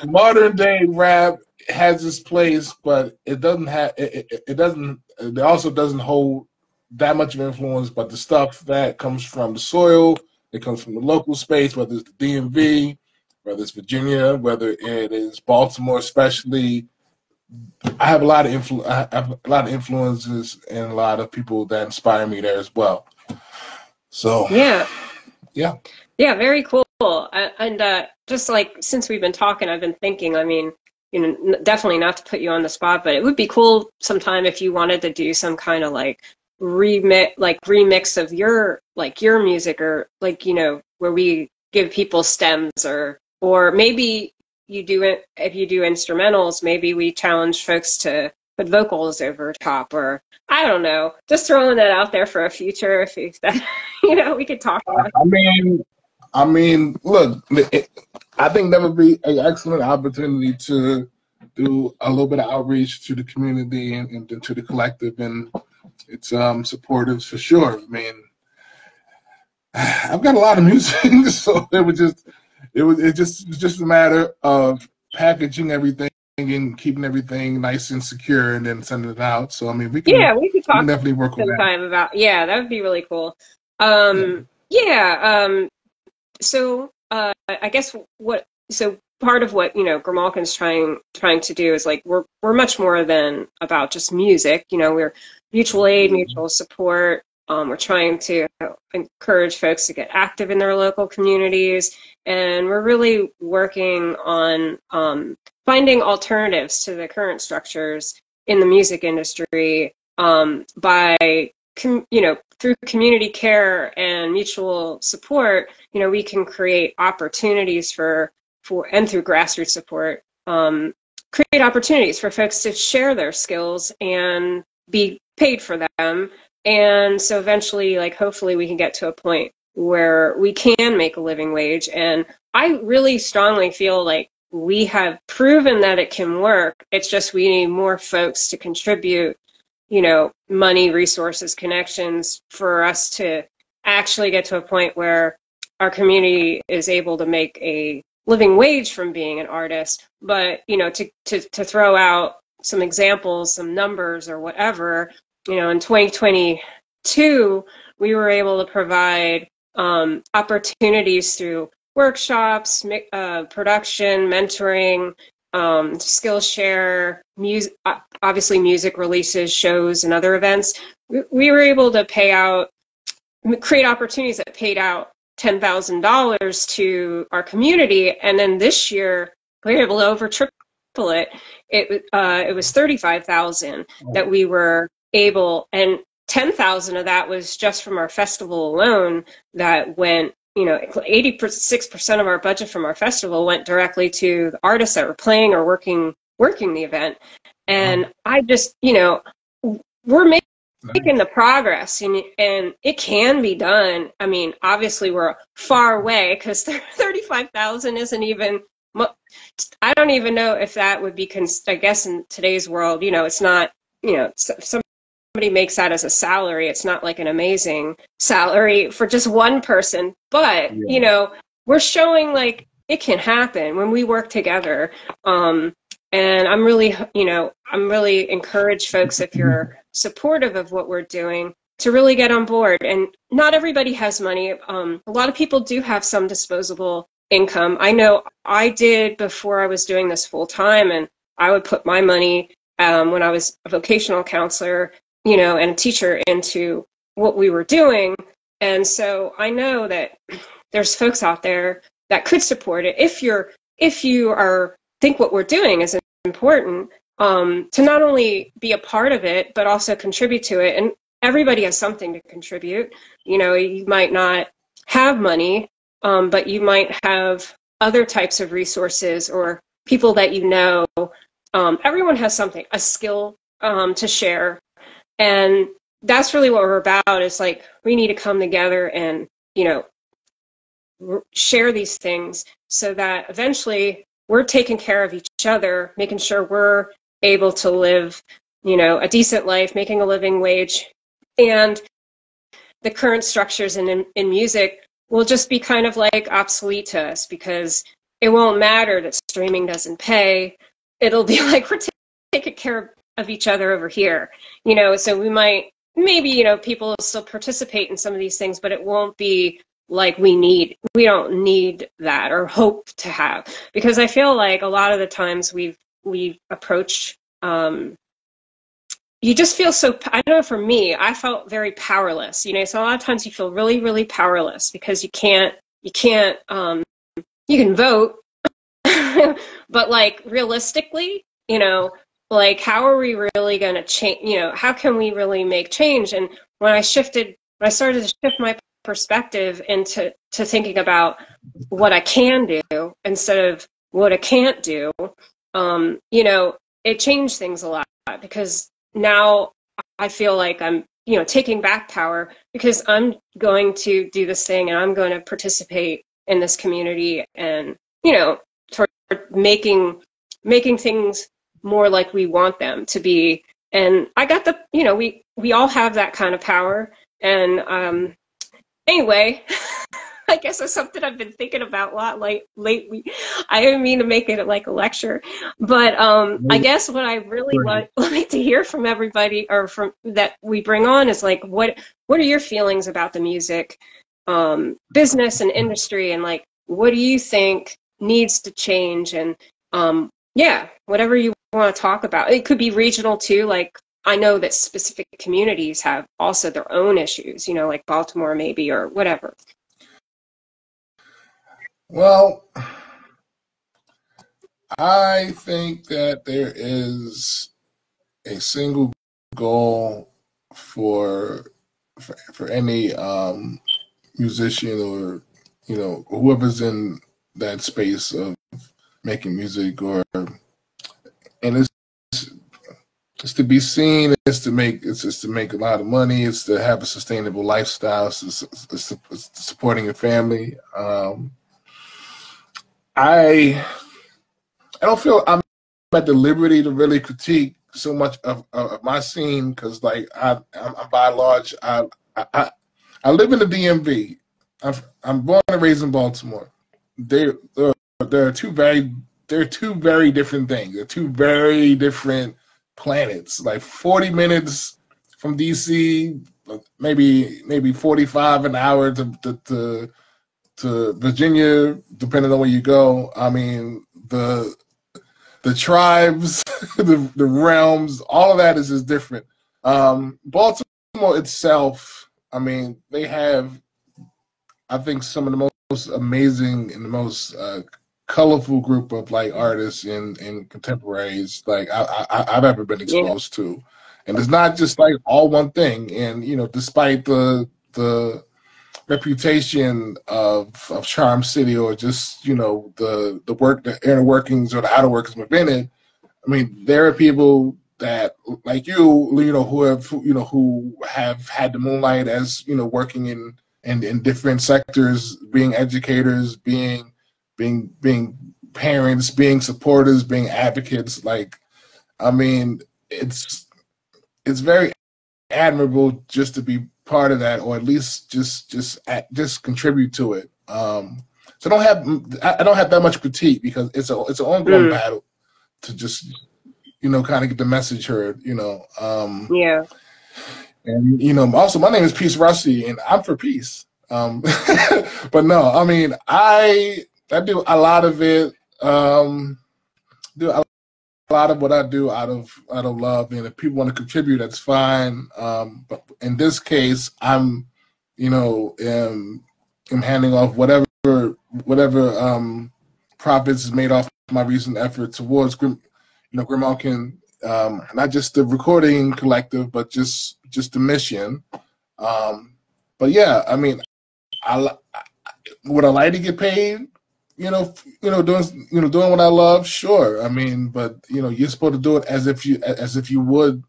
modern day rap has its place, but it doesn't have it also doesn't hold that much of influence. But the stuff that comes from the soil, it comes from the local space, whether it's the DMV, whether it's Virginia, whether it is Baltimore, especially. I have a lot of influences and a lot of people that inspire me there as well. So Yeah. yeah. Yeah, very cool. And just like since we've been talking, I've been thinking, I mean, you know, definitely not to put you on the spot, but it would be cool sometime if you wanted to do some kind of like remix of your music, or like, you know, where we give people stems, or maybe you do it if you do instrumentals, maybe we challenge folks to put vocals over top, or I don't know, just throwing that out there for a future if that, you know, we could talk about. I mean, look, I think that would be an excellent opportunity to do a little bit of outreach to the community and to the collective, and it's supportive for sure. I mean, I've got a lot of music, so it's just a matter of packaging everything and keeping everything nice and secure, and then sending it out. So I mean, We could we talk can definitely work on that. sometime about, yeah, that would be really cool. Yeah. Yeah, so I guess so part of what, you know, Grimalkin's trying to do is like we're much more than about just music. You know, we're mutual aid, mutual support. We're trying to encourage folks to get active in their local communities, and we're really working on finding alternatives to the current structures in the music industry, by you know, through community care and mutual support. You know, we can create opportunities and through grassroots support, create opportunities for folks to share their skills and be paid for them. And so eventually, like, hopefully we can get to a point where we can make a living wage. And I really strongly feel like we have proven that it can work. It's just we need more folks to contribute, you know, money, resources, connections, for us to actually get to a point where our community is able to make a living wage from being an artist. But, you know, to throw out some examples, some numbers or whatever, you know, in 2022, we were able to provide opportunities through workshops, production, mentoring, Skillshare, music, obviously music releases, shows, and other events. We were able to create opportunities that paid out $10,000 to our community, and then this year we were able to over triple it. It was 35,000 that we were able, and 10,000 of that was just from our festival alone. That went, you know, 86% of our budget from our festival went directly to the artists that were playing or working the event. And I just, you know, we're making the progress, and it can be done. I mean, obviously we're far away because 35,000 isn't even, I don't even know if that would be, I guess in today's world, you know, it's not, you know, somebody makes that as a salary. It's not like an amazing salary for just one person, but yeah, you know, we're showing like it can happen when we work together. And I'm really, you know, I'm really encourage folks, if you're supportive of what we're doing, to really get on board. And not everybody has money. A lot of people do have some disposable income. I know I did before I was doing this full time, and I would put my money when I was a vocational counselor, you know, and a teacher into what we were doing. And so I know that there's folks out there that could support it if you think what we're doing is important, to not only be a part of it but also contribute to it. And everybody has something to contribute. You know, you might not have money, but you might have other types of resources or people that you know. Everyone has something, a skill to share, and that's really what we're about. Is like we need to come together and, you know, share these things so that eventually we're taking care of each other, making sure we're able to live, you know, a decent life, making a living wage. And the current structures in music will just be kind of like obsolete to us, because it won't matter that streaming doesn't pay. It'll be like we're taking care of each other over here, you know. So we might, maybe, you know, people will still participate in some of these things, but it won't be like we don't need that or hope to have, because I feel like a lot of the times we've approached, you just feel so, I know for me, I felt very powerless, you know. So a lot of times you feel really, really powerless because you can vote, but like realistically, you know, like how are we really going to change, you know, how can we really make change? And when I started to shift my perspective into thinking about what I can do instead of what I can't do, you know, it changed things a lot, because now I feel like I'm, you know, taking back power, because I'm going to do this thing and I'm going to participate in this community and, you know, toward making things more like we want them to be. And I got the, you know, we all have that kind of power. And anyway, I guess that's something I've been thinking about a lot lately. I didn't mean to make it like a lecture, but I guess what I really like to hear from everybody, or from that we bring on, is like, what are your feelings about the music business and industry, and like, what do you think needs to change? And yeah, whatever you want to talk about. It could be regional too. Like, I know that specific communities have also their own issues, you know, like Baltimore maybe, or whatever. Well, I think that there is a single goal for any musician, or, you know, whoever's in that space of making music, and it's to be seen, it's just to make a lot of money, it's to have a sustainable lifestyle, it's supporting your family. I don't feel I'm at the liberty to really critique so much of my scene, because like I'm by and large, I live in the DMV. I'm born and raised in Baltimore. There are two very different things. They're two very different planets. Like 40 minutes from DC, maybe 45 an hour to Virginia, depending on where you go. I mean, the tribes, the realms, all of that is just different. Baltimore itself, I mean, they have, I think, some of the most amazing and the most colorful group of like artists and contemporaries like I've ever been exposed to, and it's not just like all one thing. And you know, despite the reputation of Charm City, or just, you know, the inner workings or the outer workings within it, I mean, there are people that, like you know, who have had the moonlight as, you know, working in different sectors, being educators, being parents, being supporters, being advocates. Like, I mean, it's very admirable just to be part of that, or at least just contribute to it. So I don't have that much critique, because it's an ongoing battle to just, you know, kind of get the message heard, you know. And also my name is Peace Russie, and I'm for peace. But no, I mean, I do a lot of it. Do a lot of what I do out of love, and if people want to contribute, that's fine. But in this case, I'm, am handing off whatever profits is made off my recent effort towards Grimalkin, not just the recording collective, but just the mission. But yeah, I mean, would I like to get paid? Doing what I love, sure. I mean, but you're supposed to do it as if you'll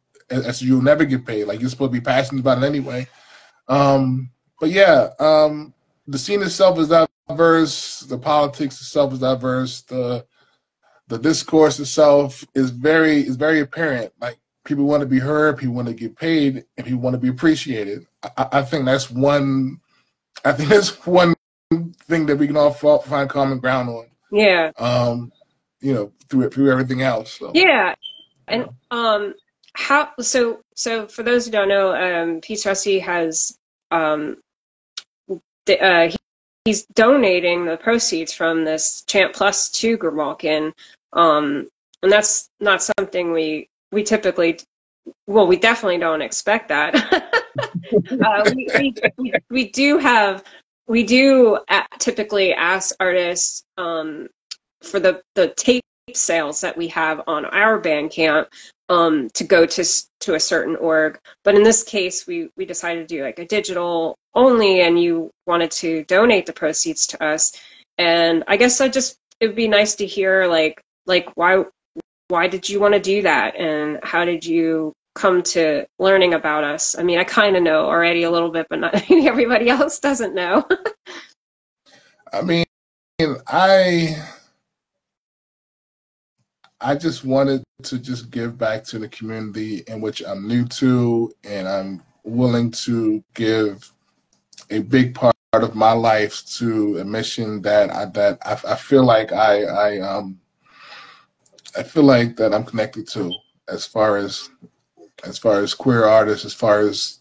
never get paid. Like, you're supposed to be passionate about it anyway. But yeah, the scene itself is diverse. The politics itself is diverse. The discourse itself is very apparent. Like, people want to be heard, people want to get paid, and people want to be appreciated. I think that's one. I think that's one thing that we can all find common ground on. Yeah. Through everything else. So. Yeah, and how? So for those who don't know, PeaceRussie has he's donating the proceeds from this Chant Plus to Grimalkin, and that's not something we typically. Well, we definitely don't expect that. We do typically ask artists for the tape sales that we have on our Bandcamp to go to a certain org. But in this case, we decided to do like a digital only, and you wanted to donate the proceeds to us. And I guess it would be nice to hear like why did you want to do that, and how did you come to learning about us? I mean, I kind of know already a little bit, but not everybody else doesn't know. I mean, I just wanted to just give back to the community in which I'm new to, and I'm willing to give a big part of my life to a mission that I feel like I feel like that I'm connected to, as far as queer artists, as far as,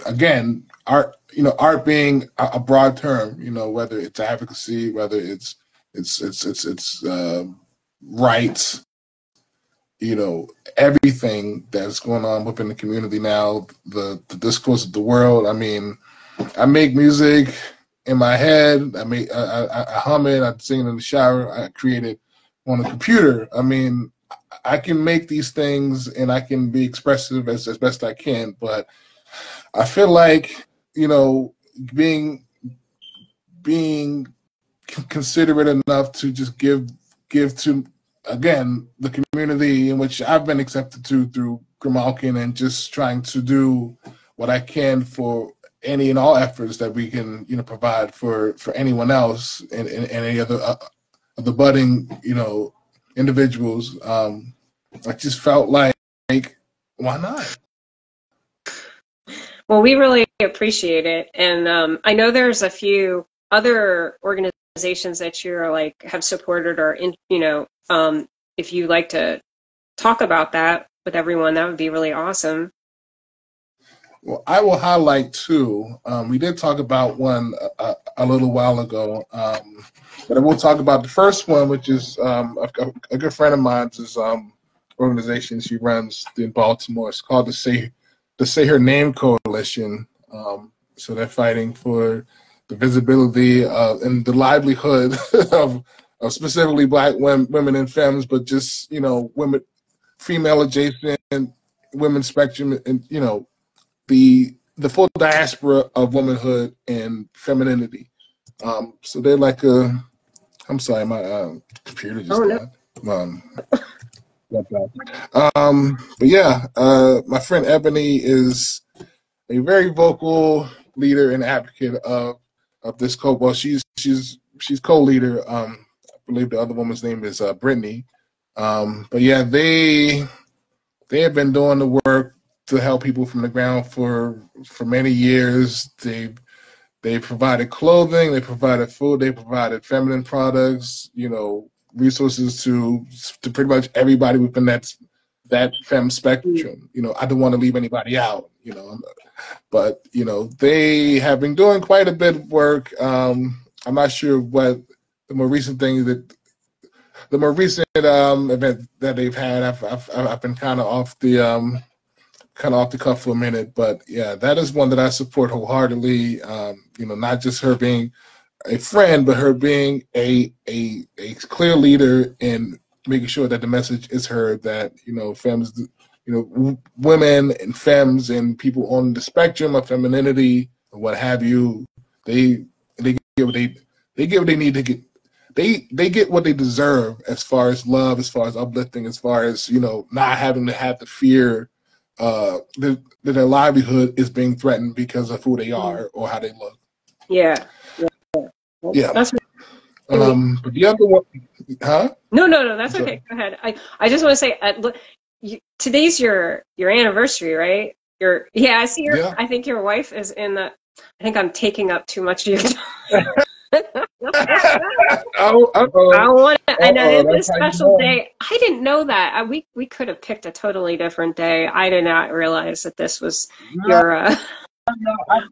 again, art, art being a broad term, whether it's advocacy, whether it's rights, everything that's going on within the community now, the discourse of the world. I mean, I make music in my head. I hum it. I sing it in the shower. I create it on a computer. I mean, I can make these things and I can be expressive as best I can, but I feel like, being considerate enough to just give to, again, the community in which I've been accepted to through Grimalkin, and just trying to do what I can for any and all efforts that we can, provide for anyone else and any other the budding, individuals. I just felt like, why not? Well, we really appreciate it, and I know there's a few other organizations that you're have supported, or if you like to talk about that with everyone, that would be really awesome. Well, I will highlight two. We did talk about one a little while ago, but I will talk about the first one, which is a good friend of mine's organization she runs in Baltimore. It's called the Say Her Name Coalition. So they're fighting for the visibility and the livelihood of specifically Black women and femmes, but just women, female adjacent, women spectrum, and the full diaspora of womanhood and femininity. So they're like I'm sorry, my computer just died. But yeah, my friend Ebony is a very vocal leader and advocate of this code. Well, she's co-leader. I believe the other woman's name is Brittany. But yeah, they have been doing the work to help people from the ground for many years. They've provided clothing, they provided food, they provided feminine products, resources to pretty much everybody within that femme spectrum. I don't want to leave anybody out. But they have been doing quite a bit of work. I'm not sure what the more recent thing that the more recent event that they've had. I've been kind of off the cuff for a minute, but yeah, that is one that I support wholeheartedly. Not just her being a friend, but her being a clear leader making sure that the message is heard that, femmes, women and femmes and people on the spectrum of femininity or what have you, they get what they get what they need to get. They get what they deserve as far as love, as far as uplifting, as far as, not having to have the fear that their livelihood is being threatened because of who they are or how they look. Yeah. Yeah. That's but the other one, huh? No, that's okay. Go ahead. I just want to say, look, today's your anniversary, right? I see Yeah. I think your wife is in the. I think I'm taking up too much of your time. I know it's a special day. I didn't know that. We could have picked a totally different day. I did not realize that this was your.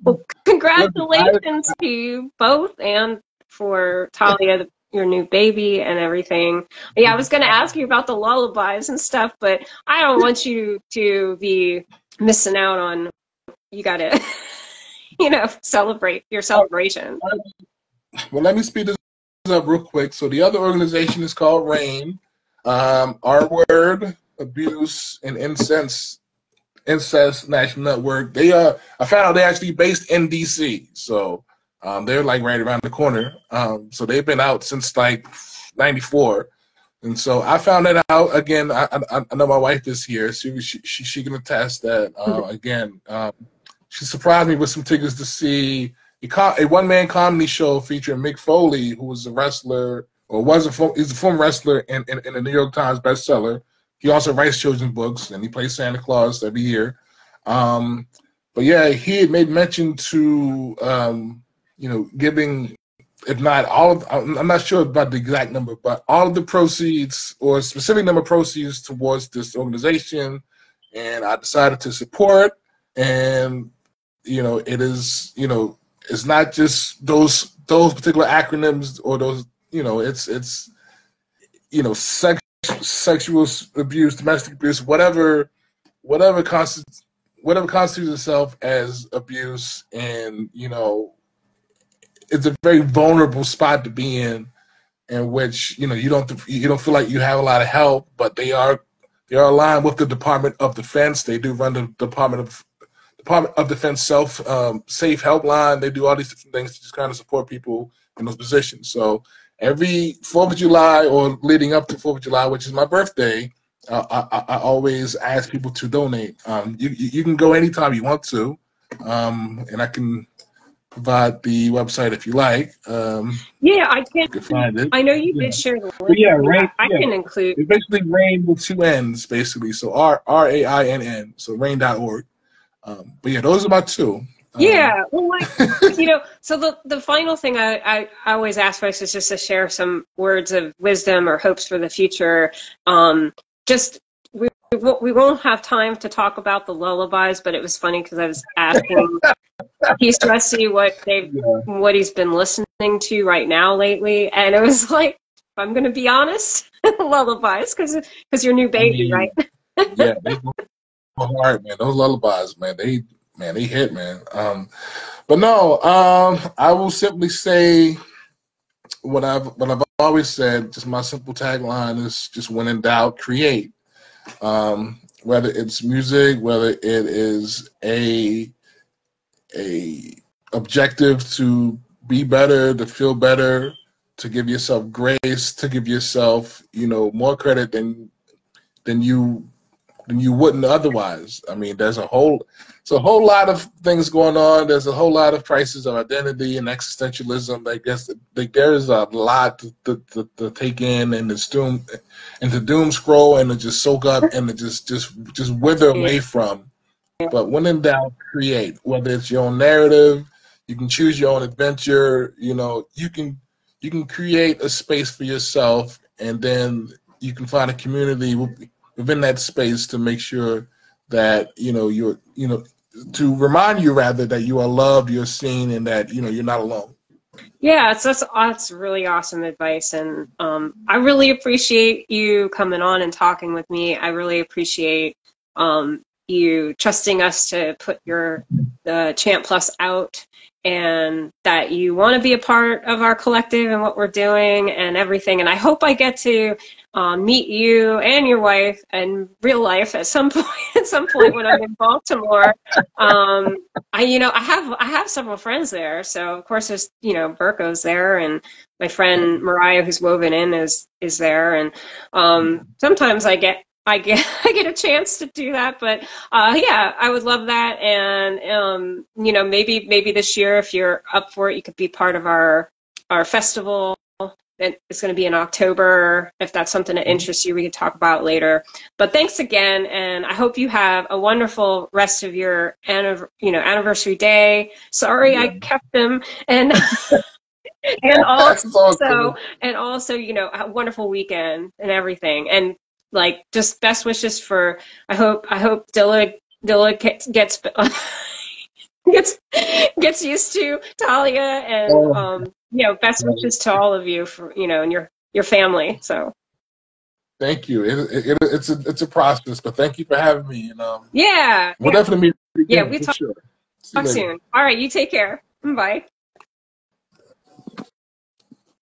Well, congratulations to you both, and for Talia, your new baby and everything. Yeah, I was going to ask you about the lullabies and stuff, but I don't want you to be missing out on. You got to, celebrate your celebration. Well, let me speed this up real quick. So the other organization is called RAIN, R-Word, Abuse, and Incest National Network. I found out they're actually based in DC. So they're like right around the corner. So they've been out since like 94. And so I found that out again. I know my wife is here. She can attest that again. She surprised me with some tickets to see a one-man comedy show featuring Mick Foley, who was a wrestler or he's a former wrestler and a New York Times bestseller. He also writes children's books and he plays Santa Claus every year. But yeah, he had made mention to giving, if not all of, I'm not sure about the exact number, but all of the proceeds or a specific number of proceeds towards this organization. And I decided to support. And, it is, it's not just those particular acronyms or those, it's sexual abuse, domestic abuse, whatever constitutes itself as abuse. And, it's a very vulnerable spot to be in which, you don't feel like you have a lot of help, but they are aligned with the Department of Defense. They do run the Department of Defense safe helpline. They do all these different things to just kind of support people in those positions. So every 4th of July or leading up to 4th of July, which is my birthday, I always ask people to donate. You can go anytime you want to, and I can provide the website if you like. Yeah, I can. You can find it. I know you did share the link. Yeah, RAIN. I can include. It's basically RAIN with 2 N's, basically. So RAINN. So RAIN.org. But yeah, those are my 2. Yeah, well, so the final thing I always ask folks is just to share some words of wisdom or hopes for the future. We won't have time to talk about the lullabies, but it was funny because I was asking Peace Russie what he's been listening to right now lately, and it was like, if I'm going to be honest, lullabies because your new baby, right? Yeah, they go hard, man. Those lullabies, man, they hit, man. But no, I will simply say what I've always said. Just my simple tagline is just when in doubt, create. Whether it's music, whether it is a objective to be better, to feel better, to give yourself grace, to give yourself, more credit than you wouldn't otherwise. I mean, there's a whole lot of things going on. There's a whole lot of crises of identity and existentialism. I guess there's a lot to take in and to doom scroll and to just soak up and to just wither away from. But when in doubt, create. Whether it's your own narrative, you can choose your own adventure. You can create a space for yourself, and then you can find a community within that space to make sure that you're to remind you rather that you are loved, you're seen, and that you're not alone. Yeah, that's really awesome advice, and I really appreciate you coming on and talking with me. I really appreciate you trusting us to put the Chant Plus out, and that you want to be a part of our collective and what we're doing and everything. And I hope I get to meet you and your wife in real life at some point. At some point when I'm in Baltimore. I have several friends there, so of course there's Burko's there, and my friend Mariah, who's woven in, is there, and sometimes I get I get a chance to do that, but yeah, I would love that, and maybe this year, if you're up for it, you could be part of our festival. It's going to be in October. If that's something that interests you, we could talk about later. But thanks again, and I hope you have a wonderful rest of your anniversary day. Sorry I kept them, and and also a wonderful weekend and everything. And like just best wishes for. I hope Dilla gets gets used to Talia, and best wishes to all of you for and your family. So thank you. It's a process, but thank you for having me. And we'll definitely meet again, we talk sure. soon. All right, you take care. Bye.